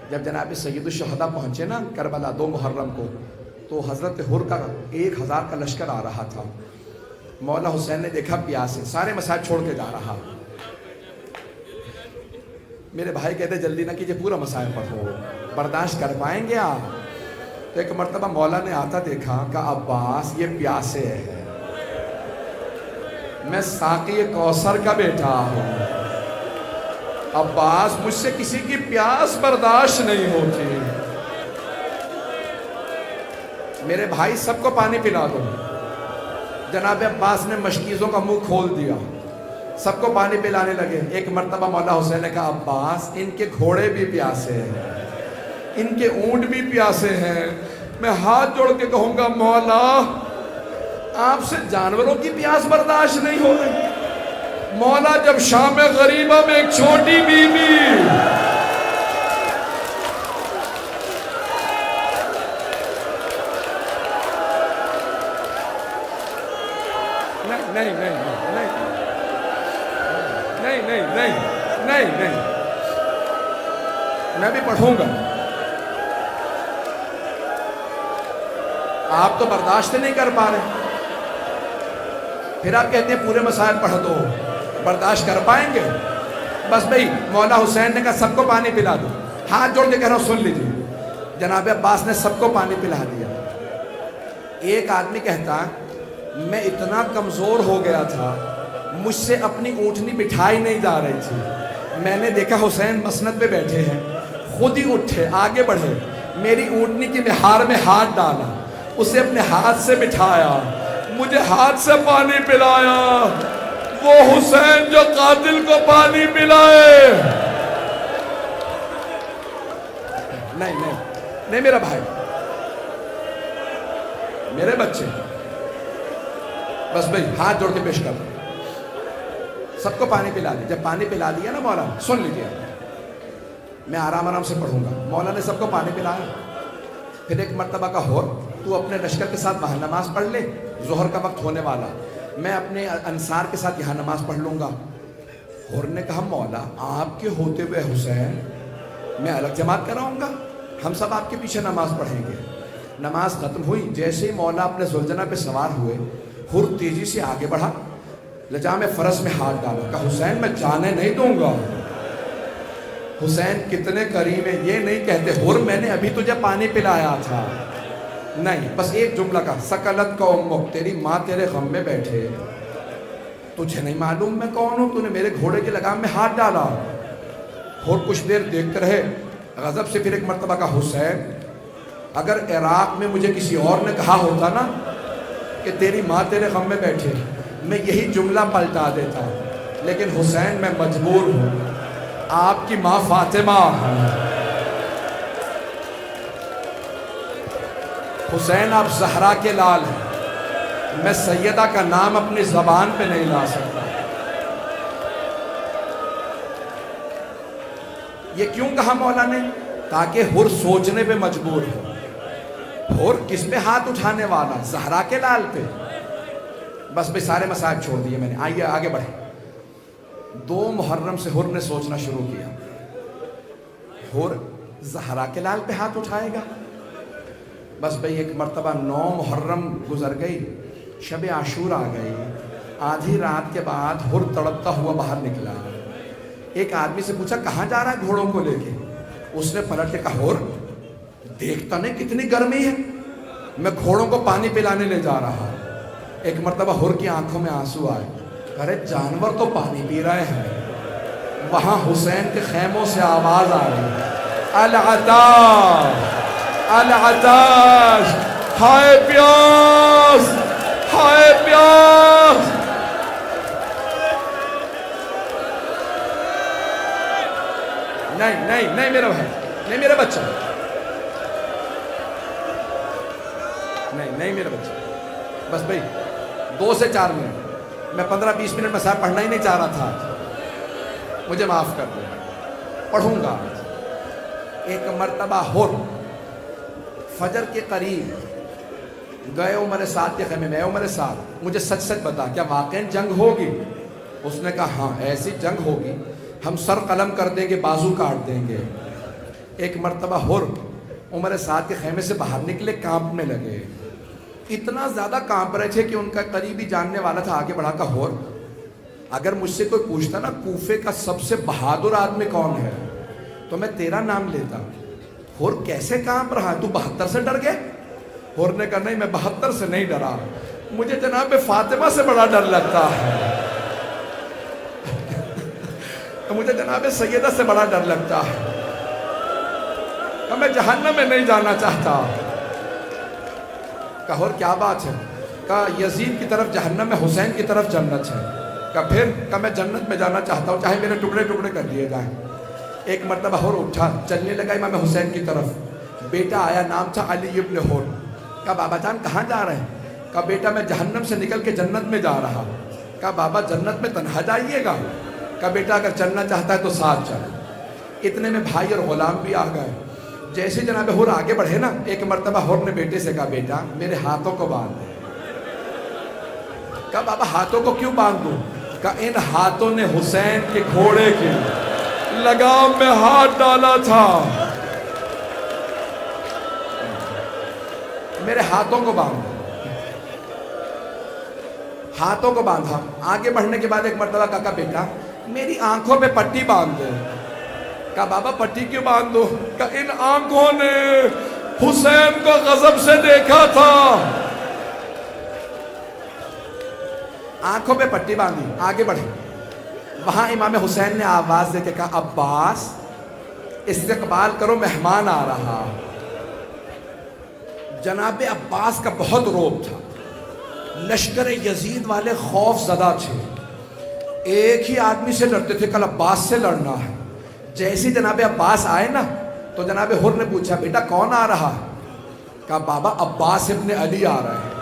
جب جناب سید الشہداء پہنچے نا کربلا 2 محرم کو، تو حضرت حر کا 1000 کا لشکر آ رہا تھا۔ مولا حسین نے دیکھا پیاس ہے، سارے مسائل چھوڑ کے جا رہا۔ میرے بھائی کہتے جلدی نہ کیجئے، پورا مسائل پڑھو، برداشت کر پائیں گے آپ؟ تو ایک مرتبہ مولا نے آتا دیکھا کہ عباس یہ پیاسے ہے، میں ساقی کوثر کا بیٹا ہوں، عباس مجھ سے کسی کی پیاس برداشت نہیں ہوتی، میرے بھائی سب کو پانی پلا دو۔ جناب عباس نے مشکیزوں کا منہ کھول دیا، سب کو پانی پلانے لگے۔ ایک مرتبہ مولا حسین نے کہا عباس ان کے گھوڑے بھی پیاسے ہیں، ان کے اونٹ بھی پیاسے ہیں، میں ہاتھ جوڑ کے کہوں گا مولا آپ سے جانوروں کی پیاس برداشت نہیں ہو رہی۔ مولا جب شام غریبہ میں ایک چھوٹی بیوی نہیں نہیں نہیں نہیں نہیں نہیں نہیں نہیں، میں بھی پڑھوں گا، آپ تو برداشت نہیں کر پا رہے، پھر آپ کہتے ہیں پورے مسائل پڑھ دو، برداشت کر پائیں گے؟ بس بھئی مولا حسین نے کہا سب کو پانی پلا دو، ہاتھ جوڑ کے کہہ رہا ہوں سن لیجیے۔ جناب عباس نے سب کو پانی پلا دیا۔ ایک آدمی کہتا میں اتنا کمزور ہو گیا تھا، مجھ سے اپنی اونٹنی بٹھائی نہیں جا رہی تھی، میں نے دیکھا حسین مسند پہ بیٹھے ہیں، خود ہی اٹھے آگے بڑھے، میری اونٹنی کی مہار میں ہاتھ ڈالا، اسے اپنے ہاتھ سے بٹھایا، مجھے ہاتھ سے پانی پلایا، وہ حسین جو قاتل کو پانی پلائے۔ نہیں نہیں نہیں میرا بھائی، میرے بچے، بس بھئی ہاتھ جوڑ کے پیش کر دو، سب کو پانی پلا دیا۔ جب پانی پلا دیا نا مولا، سن لیجیے میں آرام آرام سے پڑھوں گا۔ مولا نے سب کو پانی پلایا، پھر ایک مرتبہ کا ہور تو اپنے لشکر کے ساتھ وہاں نماز پڑھ لے، ظہر کا وقت ہونے والا، میں اپنے انصار کے ساتھ یہاں نماز پڑھ لوں گا۔ ہور نے کہا مولا آپ کے ہوتے ہوئے حسین میں الگ جماعت کراؤں گا، ہم سب آپ کے پیچھے نماز پڑھیں گے۔ نماز ختم ہوئی، جیسے ہی مولا اپنے زلجنہ پہ سوار ہوئے، ہر تیزی سے آگے بڑھا، لجام فرس میں ہاتھ ڈالا، کہا حسین میں جانے نہیں دوں گا۔ حسین کتنے کریم ہیں، یہ نہیں کہتے ہر میں نے ابھی تجھے پانی پلایا تھا، نہیں، بس ایک جملہ کا سکلت کا امک، تیری ماں تیرے غم میں بیٹھے، تجھے نہیں معلوم میں کون ہوں، تو نے میرے گھوڑے کے لگام میں ہاتھ ڈالا۔ اور کچھ دیر دیکھتے رہے، غضب سے پھر ایک مرتبہ کا حسین اگر عراق میں مجھے کسی اور نے کہا ہوتا نا کہ تیری ماں تیرے غم میں بیٹھے، میں یہی جملہ پلٹا دیتا، لیکن حسین میں مجبور ہوں، آپ کی ماں فاطمہ، حسین آپ زہرا کے لال ہیں، میں سیدہ کا نام اپنی زبان پہ نہیں لا سکتا۔ یہ کیوں کہا مولا نے؟ تاکہ ہر سوچنے پہ مجبور ہو، ہر کس پہ ہاتھ اٹھانے والا؟ زہرا کے لال پہ۔ بس بھی سارے مسائل چھوڑ دیے میں نے، آئیے آگے بڑھیں۔ 2 محرم سے ہر نے سوچنا شروع کیا، ہر زہرا کے لال پہ ہاتھ اٹھائے گا؟ بس بھئی ایک مرتبہ 9 محرم گزر گئی، شب عاشور آ گئی، آدھی رات کے بعد ہر تڑپتا ہوا باہر نکلا۔ ایک آدمی سے پوچھا کہاں جا رہا ہے گھوڑوں کو لے کے؟ اس نے پلٹ کے کہا ہر دیکھتا نہیں کتنی گرمی ہے، میں گھوڑوں کو پانی پلانے لے جا رہا۔ ایک مرتبہ ہر کی آنکھوں میں آنسو آئے، ارے جانور تو پانی پی رہے ہیں۔ وہاں حسین کے خیموں سے آواز آ رہی، العطاش العطاش، ہائے پیاس ہائے پیاس۔ نہیں نہیں نہیں میرا بھائی، نہیں میرا بچہ، نہیں نہیں میرا بچہ، بس بھائی 2 سے 4 منٹ، میں 15-20 منٹ میں صاحب پڑھنا ہی نہیں چاہ رہا تھا، مجھے معاف کر دیں، پڑھوں گا۔ ایک مرتبہ ہر فجر کے قریب گئے عمر سعد کے خیمے میں، عمر سعد مجھے سچ سچ بتا کیا واقعی جنگ ہوگی؟ اس نے کہا ہاں ایسی جنگ ہوگی، ہم سر قلم کر دیں گے، بازو کاٹ دیں گے۔ ایک مرتبہ ہر عمر سعد کے خیمے سے باہر نکلے، کانپنے لگے، اتنا زیادہ کانپ رہے تھے کہ ان کا قریبی جاننے والا تھا، آگے بڑھا کہا ہر اگر مجھ سے کوئی پوچھتا نا کوفے کا سب سے بہادر آدمی کون ہے تو میں تیرا نام لیتا۔ ہر کیسے کانپ رہا ہے، تو 72 سے ڈر گئے؟ ہر نے کہا نہیں، میں 72 سے نہیں ڈرا، مجھے جناب فاطمہ سے بڑا ڈر لگتا ہے، مجھے جناب سیدہ سے بڑا ڈر لگتا ہے، کہ میں جہنم میں نہیں جانا چاہتا۔ کہا اور کیا بات ہے؟ کہا یزید کی طرف جہنم میں، حسین کی طرف جنت ہے۔ کہا پھر؟ کہا میں جنت میں جانا چاہتا ہوں، چاہے میرے ٹکڑے ٹکڑے کر دیے جائیں۔ ایک مرتبہ ہور اٹھا، چلنے لگا امام حسین کی طرف، بیٹا آیا، نام تھا علی ابن ہور۔ کہا بابا جان کہاں جا رہے ہیں؟ کہا بیٹا میں جہنم سے نکل کے جنت میں جا رہا۔ کہا بابا جنت میں تنہا جائیے گا؟ کہا بیٹا اگر چلنا چاہتا ہے تو ساتھ چل۔ اتنے میں بھائی اور غلام بھی آ گئے۔ جیسے جناب ہور آگے بڑھے نا، ایک مرتبہ ہور نے بیٹے سے کہا بیٹا میرے ہاتھوں کو باندھ دے۔ کہا بابا ہاتھوں کو کیوں باندھ دوں؟ کہا ان ہاتھوں نے حسین کے گھوڑے کے لگام میں ہاتھ ڈالا تھا، میرے ہاتھوں کو باندھ۔ ہاتھوں کو باندھا۔ آگے بڑھنے کے بعد ایک مرتبہ کہا بیٹا میری آنکھوں پہ پٹی باندھ دے۔ کہا بابا پٹی کیوں باندھ دو؟ کہا ان آنکھوں نے حسین کو غضب سے دیکھا تھا، آنکھوں پہ پٹی باندھی۔ آگے بڑھے، وہاں امام حسین نے آواز دے کے کہا عباس استقبال کرو، مہمان آ رہا۔ جناب عباس کا بہت روب تھا، لشکر یزید والے خوف زدہ تھے، ایک ہی آدمی سے لڑتے تھے، کل عباس سے لڑنا ہے۔ جیسے جناب عباس آئے نا تو جناب ہر نے پوچھا بیٹا کون آ رہا ہے؟ کہا بابا عباس ابن علی آ رہا ہے۔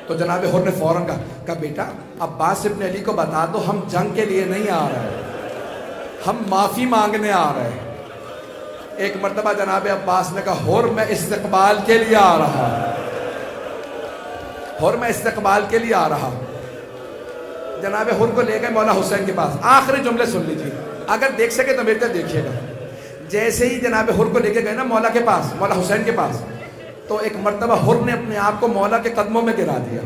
تو جناب ہر نے فوراً کہا بیٹا عباس ابن علی کو بتا دو ہم جنگ کے لیے نہیں آ رہے، ہم معافی مانگنے آ رہے ہیں۔ ایک مرتبہ جناب عباس نے کہا ہر میں استقبال کے لیے آ رہا، ہر میں استقبال کے لیے آ رہا۔ جناب ہر کو لے گئے مولا حسین کے پاس۔ آخری جملے سن لیجیے، اگر دیکھ سکے تو میرے طرف دیکھیے گا۔ جیسے ہی جناب ہر کو لے کے گئے نا مولا کے پاس، مولا حسین کے پاس، تو ایک مرتبہ ہر نے اپنے آپ کو مولا کے قدموں میں گرا دیا،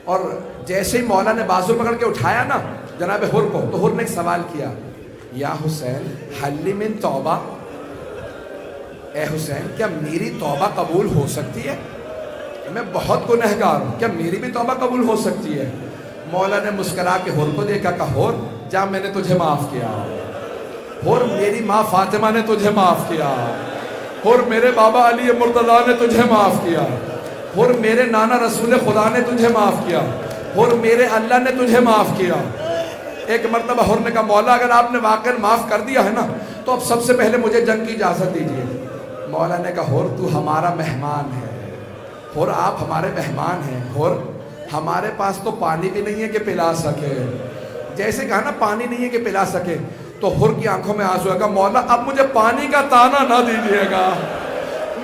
اور جیسے ہی مولا نے بازو پکڑ کے اٹھایا نا جناب ہر کو، تو ہر نے ایک سوال کیا، یا حسین حل من توبہ، اے حسین کیا میری توبہ قبول ہو سکتی ہے؟ میں بہت گنہگار ہوں، کیا میری بھی توبہ قبول ہو سکتی ہے؟ مولا نے مسکرا کے ہر کو دیکھا، کہا ہر جا میں نے تجھے معاف کیا، ہر میری ماں فاطمہ نے تجھے معاف کیا، ہر میرے بابا علی مرتضیٰ نے تجھے معاف کیا، ہر میرے نانا رسول خدا نے تجھے معاف کیا، ہر میرے اللہ نے تجھے معاف کیا۔ ایک مرتبہ ہر نے کہا مولا اگر آپ نے واقعا معاف کر دیا ہے نا تو اب سب سے پہلے مجھے جنگ کی اجازت دیجیے۔ مولا نے کہا ہر تو ہمارا مہمان ہے، ہر آپ ہمارے مہمان ہیں، ہر ہمارے پاس تو پانی بھی نہیں ہے کہ پلا سکے۔ جیسے کہا نا پانی نہیں ہے کہ پلا سکے، تو ہر کی آنکھوں میں آنسو ہے، کہا مولا اب مجھے پانی کا تانا نہ دیجیے گا،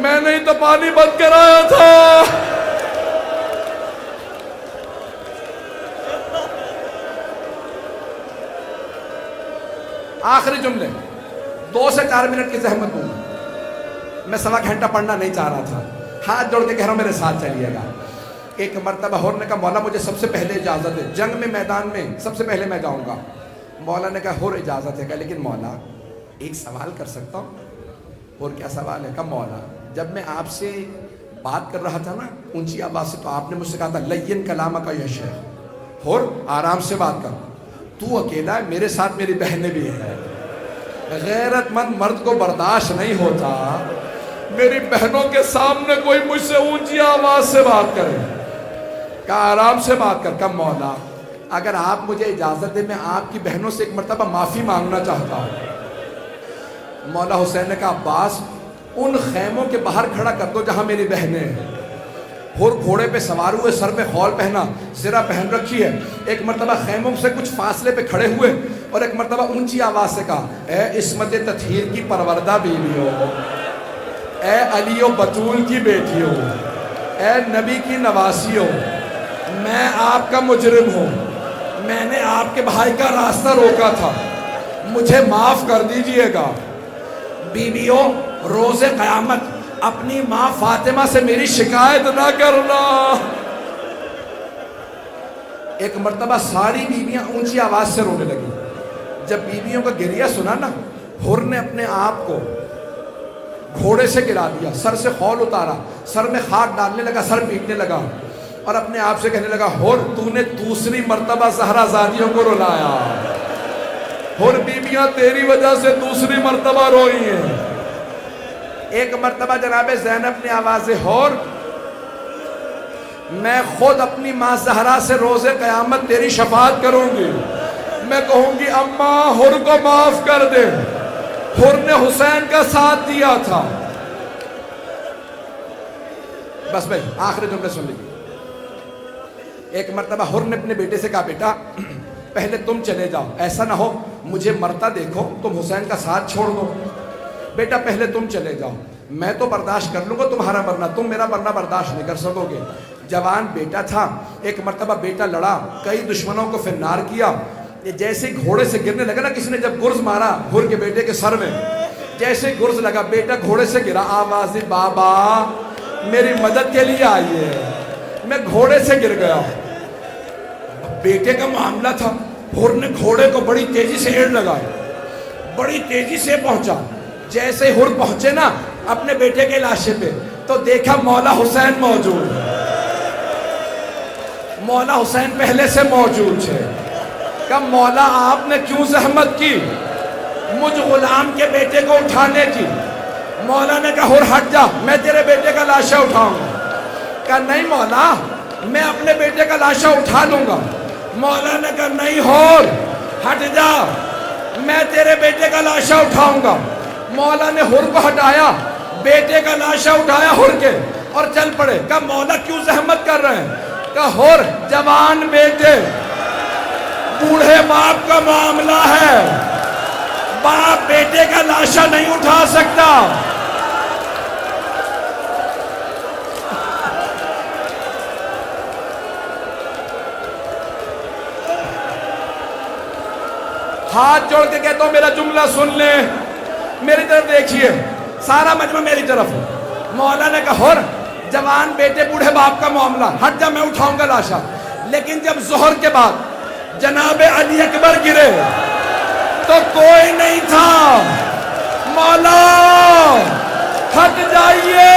میں نے تو پانی بند کرایا تھا۔ آخری جملے 2 سے 4 منٹ کی زحمت دوں، میں 1.25 گھنٹہ پڑھنا نہیں چاہ رہا تھا، ہاتھ جوڑ کے کہہ رہا ہوں میرے ساتھ چلیے گا۔ ایک مرتبہ ہر نے کہا مولا مجھے سب سے پہلے اجازت ہے، جنگ میں میدان میں سب سے پہلے میں جاؤں گا۔ مولا نے کہا ہر اجازت ہے، کہا لیکن مولا ایک سوال کر سکتا ہوں؟ اور کیا سوال ہے؟ کہا مولا جب میں آپ سے بات کر رہا تھا نا اونچی آواز سے، تو آپ نے مجھ سے کہا تھا لین کلامک یا شیخ، ہر آرام سے بات کر، تو اکیلا ہے، میرے ساتھ میری بہنیں بھی ہیں، غیرت مند مرد کو برداشت نہیں ہوتا میری بہنوں کے سامنے کوئی مجھ سے اونچی آواز سے بات کرے۔ کہا آرام سے بات کر۔ کہا مولا اگر آپ مجھے اجازت دیں میں آپ کی بہنوں سے ایک مرتبہ معافی مانگنا چاہتا ہوں۔ مولا حسین نے کہا عباس ان خیموں کے باہر کھڑا کر دو جہاں میری بہنیں ہیں۔ ہر گھوڑے پہ سوار ہوئے، سر پہ خول پہنا، زرہ پہن رکھی ہے، ایک مرتبہ خیموں سے کچھ فاصلے پہ کھڑے ہوئے اور ایک مرتبہ اونچی آواز سے کہا اے عصمت تطہیر کی پروردہ بیویوں، اے علی و بطول کی بیٹیوں، اے نبی کی نواسیوں، میں آپ کا مجرم ہوں، میں نے آپ کے بھائی کا راستہ روکا تھا، مجھے معاف کر دیجئے گا۔ بیویوں روز قیامت اپنی ماں فاطمہ سے میری شکایت نہ کرنا. ایک مرتبہ ساری بیویاں اونچی آواز سے رونے لگی. جب بیویوں کا گریہ سنا نا، حر نے اپنے آپ کو گھوڑے سے گرا دیا، سر سے خول اتارا، سر میں خاک ڈالنے لگا، سر پیٹنے لگا اور اپنے آپ سے کہنے لگا، حر تو نے دوسری مرتبہ زہرا زادیوں کو رلایا. حر بیویاں تیری وجہ سے دوسری مرتبہ روئی ہیں. ایک مرتبہ جناب زینب نے آواز حر، میں خود اپنی ماں زہرا سے روز قیامت تیری شفاعت کروں گی. میں کہوں گی اماں حر کو معاف کر دے، حر نے حسین کا ساتھ دیا تھا. بس بھائی آخری جملے سن لیجیے. ایک مرتبہ حر نے اپنے بیٹے سے کہا، بیٹا پہلے تم چلے جاؤ، ایسا نہ ہو مجھے مرتا دیکھو تم حسین کا ساتھ چھوڑ دو. بیٹا پہلے تم چلے جاؤ، میں تو برداشت کر لوں گا تمہارا مرنا، تم میرا مرنا برداشت نہیں کر سکو گے. جوان بیٹا تھا. ایک مرتبہ بیٹا لڑا، کئی دشمنوں کو فنار کیا. یہ جیسے گھوڑے سے گرنے لگا نا، کسی نے جب گرز مارا حر کے بیٹے کے سر میں، جیسے گرز لگا بیٹا گھوڑے سے گرا. آواز بابا میری مدد کے لیے آئیے، میں گھوڑے سے گر گیا. بیٹے کا معاملہ تھا. حر نے گھوڑے کو بڑی تیزی سے ایڑ لگائی، بڑی تیزی سے پہنچا. جیسے حر پہنچے نا اپنے بیٹے کے لاشے پہ، تو دیکھا مولا حسین موجود. مولا حسین پہلے سے موجود ہے. کہ مولا آپ نے کیوں زحمت کی مجھ غلام کے بیٹے کو اٹھانے کی؟ مولا نے کہا حر ہٹ جا، میں تیرے بیٹے کا لاشا اٹھاؤں گا. کہا نہیں مولا، میں اپنے بیٹے کا لاشا اٹھا لوں گا. مولا نے کہا نہیں حر ہٹ جا، میں تیرے بیٹے کا لاشا اٹھاؤں گا. مولا نے حر کو ہٹایا، بیٹے کا لاشا اٹھایا حر کے اور چل پڑے. کہا مولا کیوں زحمت کر رہے ہیں؟ کہا حر جوان بیٹے، بوڑھے باپ کا معاملہ ہے، باپ بیٹے کا لاشا نہیں اٹھا سکتا. ہاتھ جوڑ کے کہتا ہوں میرا جملہ سن لیں، میری طرف دیکھیے، سارا مجمع میری طرف ہے. مولا نے کہا حر جوان بیٹے بوڑھے باپ کا معاملہ، ہٹ جا میں اٹھاؤں گا لاشا. لیکن جب ظہر کے بعد جناب علی اکبر گرے تو کوئی نہیں تھا. مولا ہٹ جائیے،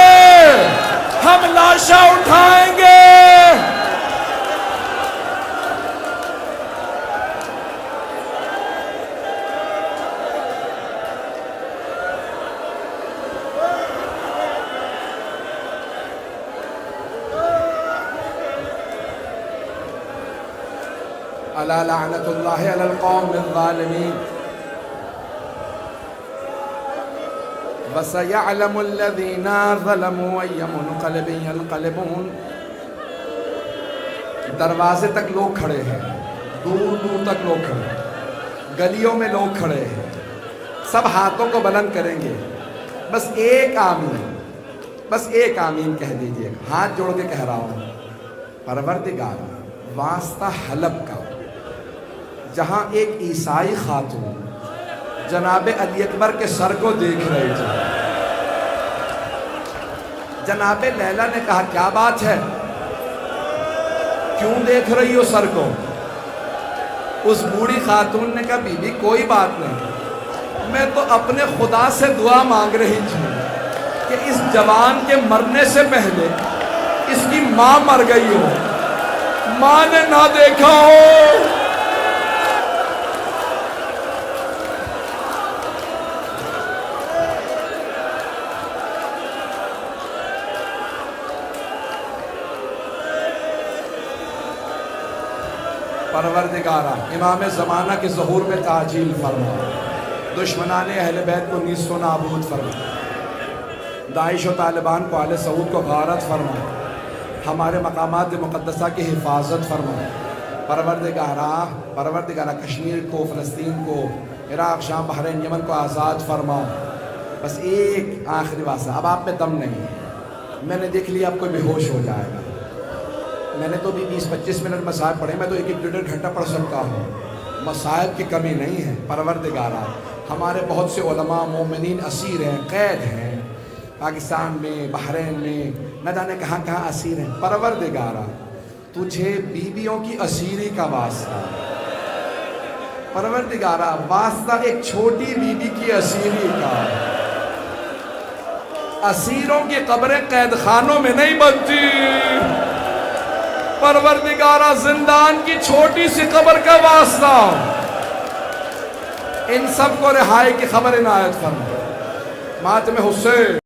ہم لاشا اٹھائیں گے. الا لعنت اللہ علی القوم الظالمین وسيعلم الذین ظلموا أي منقلب ينقلبون. دروازے تک لوگ کھڑے ہیں، دور دور تک لوگ کھڑے ہیں، گلیوں میں لوگ کھڑے ہیں، سب ہاتھوں کو بلند کریں گے. بس ایک آمین، بس ایک آمین کہہ دیجئے. ہاتھ جوڑ کے کہہ رہا ہوں، پروردگار واسطہ حلب کا، جہاں ایک عیسائی خاتون جناب علی اکبر کے سر کو دیکھ رہی تھی. جناب لیلا نے کہا کیا بات ہے، کیوں دیکھ رہی ہو سر کو؟ اس بوڑھی خاتون نے کہا بی بی کوئی بات نہیں، میں تو اپنے خدا سے دعا مانگ رہی تھی کہ اس جوان کے مرنے سے پہلے اس کی ماں مر گئی ہو، ماں نے نہ دیکھا ہو. پروردگارہ امام زمانہ کے ظہور میں تعجیل فرما، دشمنان اہل بیت کو نیست و نابود فرما، داعش و طالبان کو آل سعود کو غارت فرما، ہمارے مقامات مقدسہ کی حفاظت فرما. پروردگارہ کشمیر کو، فلسطین کو، عراق، شام، بحرین، یمن کو آزاد فرما. بس ایک آخری واسطہ، اب آپ میں دم نہیں ہے، میں نے دیکھ لیا اب کوئی بے ہوش ہو جائے گا. میں نے تو بھی 20-25 منٹ مصائب پڑھے، میں تو ایک 1-1.5 گھنٹہ پڑھ سکتا ہوں. مصائب کی کمی نہیں ہے. پروردگارہ ہمارے بہت سے علماء مومنین اسیر ہیں، قید ہیں، پاکستان میں، بحرین میں، نہ جانے کہاں کہاں اسیر ہیں۔ پروردگارا تجھے بیویوں کی اسیری کا واسطہ، پروردگارا واسطہ ایک چھوٹی بیوی کی اسیری کا۔ اسیروں کی قبریں قید خانوں میں نہیں بنتی، پروردگارا زندان کی چھوٹی سی قبر کا واسطہ ان سب کو رہائی کی خبر عنایت فرما۔ ماتم حسین